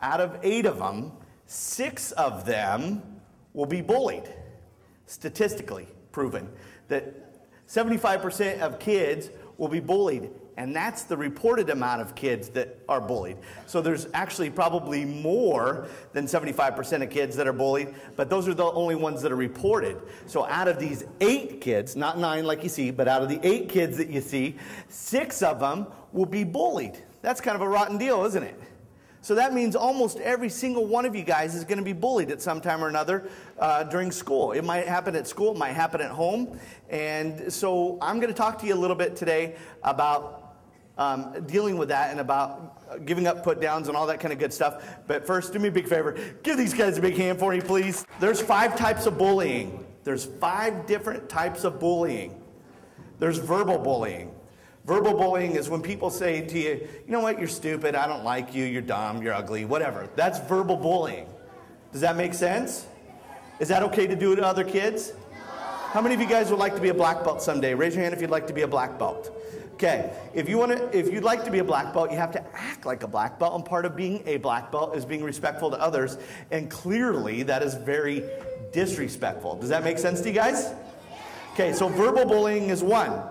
out of 8 of them, 6 of them will be bullied. Statistically proven that 75% of kids will be bullied, and that's the reported amount of kids that are bullied. So there's actually probably more than 75% of kids that are bullied, but those are the only ones that are reported. So out of these 8 kids, not 9 like you see, but out of the 8 kids that you see, 6 of them will be bullied. That's kind of a rotten deal, isn't it? So that means almost every single one of you guys is going to be bullied at some time or another during school. It might happen at school, it might happen at home. And so I'm going to talk to you a little bit today about dealing with that and about giving up put downs and all that kind of good stuff. But first, do me a big favor. Give these guys a big hand for me, please. There's 5 types of bullying. There's 5 different types of bullying. There's verbal bullying. Verbal bullying is when people say to you, you know what, you're stupid, I don't like you, you're dumb, you're ugly, whatever. That's verbal bullying. Does that make sense? Is that okay to do to other kids? How many of you guys would like to be a black belt someday? Raise your hand if you'd like to be a black belt. Okay, if you'd like to be a black belt, you have to act like a black belt, and part of being a black belt is being respectful to others, and clearly that is very disrespectful. Does that make sense to you guys? Okay, so verbal bullying is one.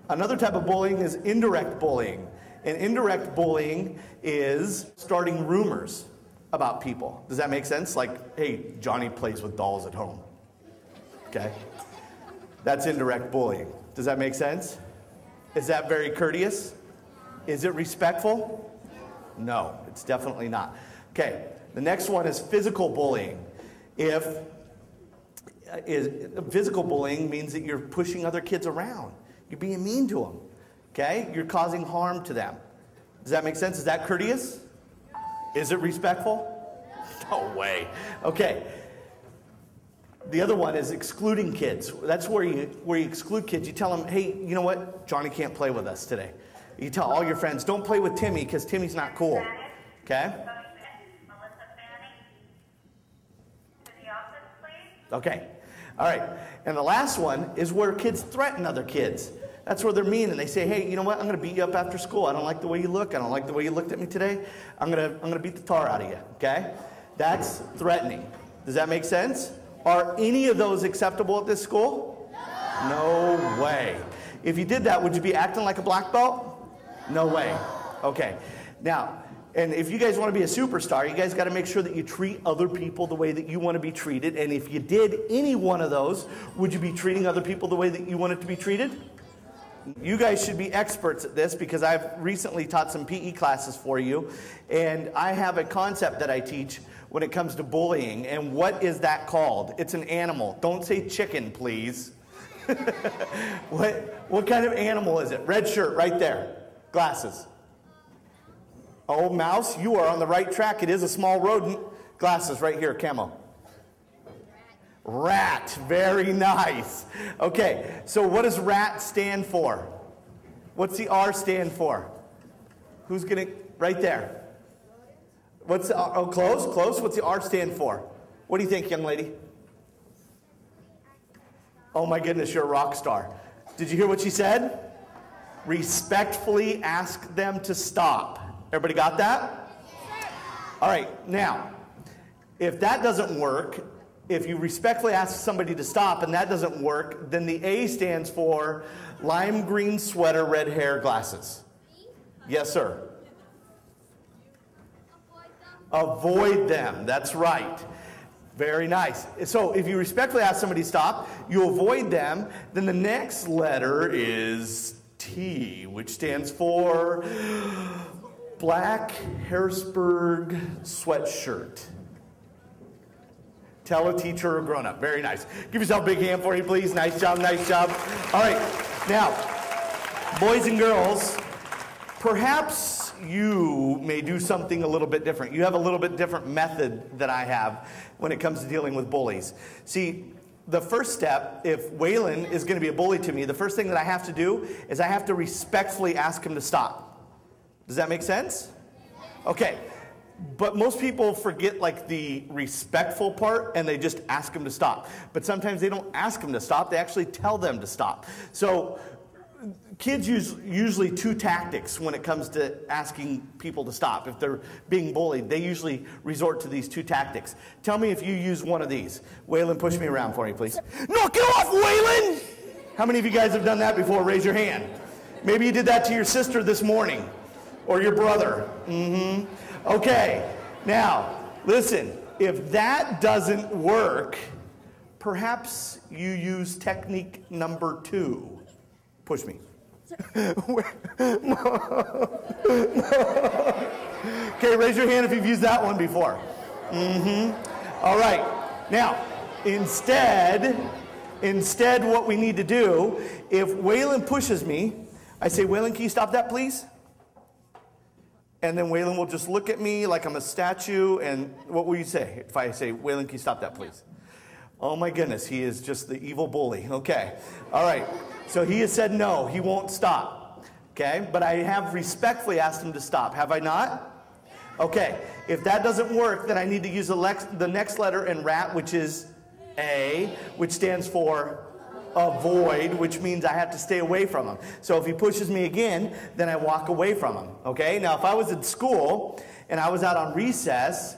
Another type of bullying is indirect bullying. And indirect bullying is starting rumors about people. Does that make sense? Like, hey, Johnny plays with dolls at home. Okay? That's indirect bullying. Does that make sense? Is that very courteous? Is it respectful? No, it's definitely not. Okay, the next one is physical bullying. Physical bullying means that you're pushing other kids around. You're being mean to them, okay? You're causing harm to them. Does that make sense? Is that courteous? Is it respectful? No way. Okay. The other one is excluding kids. That's where you exclude kids. You tell them, hey, you know what? Johnny can't play with us today. You tell all your friends, don't play with Timmy because Timmy's not cool, okay? Okay. All right, and the last one is where kids threaten other kids. That's where they're mean and they say, hey, you know what, I'm going to beat you up after school. I don't like the way you look. I don't like the way you looked at me today. I'm going to beat the tar out of you, okay? That's threatening. Does that make sense? Are any of those acceptable at this school? No way. If you did that, would you be acting like a black belt? No way. Okay, now, and if you guys want to be a superstar, you guys got to make sure that you treat other people the way that you want to be treated. And if you did any one of those, would you be treating other people the way that you wanted to be treated? You guys should be experts at this because I've recently taught some PE classes for you. And I have a concept that I teach when it comes to bullying. And what is that called? It's an animal. Don't say chicken, please. What kind of animal is it? Red shirt right there. Glasses. Oh, mouse, you are on the right track. It is a small rodent. Glasses right here, camo. Rat, very nice. Okay, so what does rat stand for? What's the R stand for? Who's gonna, right there. What's the, oh, close, close. What's the R stand for? What do you think, young lady? Oh my goodness, you're a rock star. Did you hear what she said? Respectfully ask them to stop. Everybody got that? All right, now, if that doesn't work, if you respectfully ask somebody to stop and that doesn't work, then the A stands for lime green sweater, red hair, glasses. Yes, sir. Avoid them. That's right. Very nice. So if you respectfully ask somebody to stop, you avoid them, then the next letter is T, which stands for black Harrisburg sweatshirt. Tell a teacher or grown-up. Very nice. Give yourself a big hand for you, please. Nice job, nice job. All right. Now, boys and girls, perhaps you may do something a little bit different. You have a little bit different method than I have when it comes to dealing with bullies. See, the first step, if Waylon is going to be a bully to me, the first thing that I have to do is I have to respectfully ask him to stop. Does that make sense? Okay. But most people forget like the respectful part and they just ask them to stop. But sometimes they don't ask them to stop, they actually tell them to stop. So kids use usually two tactics when it comes to asking people to stop. If they're being bullied, they usually resort to these two tactics. Tell me if you use one of these. Waylon, push me around for me, please. Knock it off, Waylon! How many of you guys have done that before? Raise your hand. Maybe you did that to your sister this morning, or your brother. Okay, now, listen, if that doesn't work, perhaps you use technique number 2. Push me. Okay, raise your hand if you've used that one before. All right. Now, instead, what we need to do, if Waylon pushes me, I say, Waylon, can you stop that, please? And then Waylon will just look at me like I'm a statue, and what will you say if I say, Waylon, can you stop that, please? Oh my goodness, he is just the evil bully. Okay, all right. So he has said no, he won't stop. Okay, but I have respectfully asked him to stop. Have I not? Okay, if that doesn't work, then I need to use the next letter in RAT, which is A, which stands for avoid, which means I have to stay away from him. So if he pushes me again, then I walk away from him. Okay, now if I was at school and I was out on recess,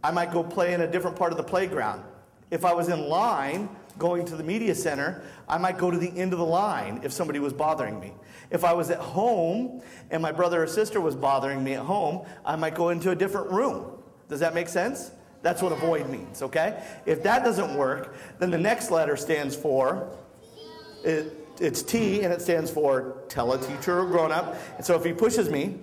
I might go play in a different part of the playground. If I was in line going to the media center, I might go to the end of the line if somebody was bothering me. If I was at home and my brother or sister was bothering me at home, I might go into a different room. Does that make sense? That's what avoid means, okay? If that doesn't work, then the next letter stands for, it's T, and it stands for tell a teacher or grown up. And so if he pushes me,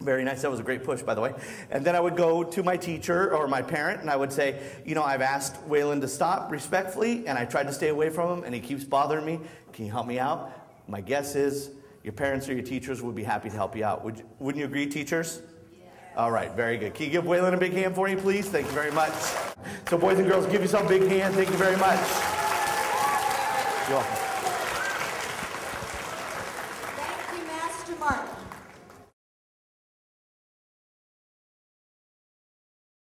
very nice. That was a great push, by the way. And then I would go to my teacher or my parent, and I would say, you know, I've asked Waylon to stop respectfully, and I tried to stay away from him, and he keeps bothering me. Can you help me out? My guess is your parents or your teachers would be happy to help you out. Wouldn't you agree, teachers? Yeah. All right, very good. Can you give Waylon a big hand for me, please? Thank you very much. So boys and girls, give yourself a big hand. Thank you very much. You're welcome. Thank you, Master Mark.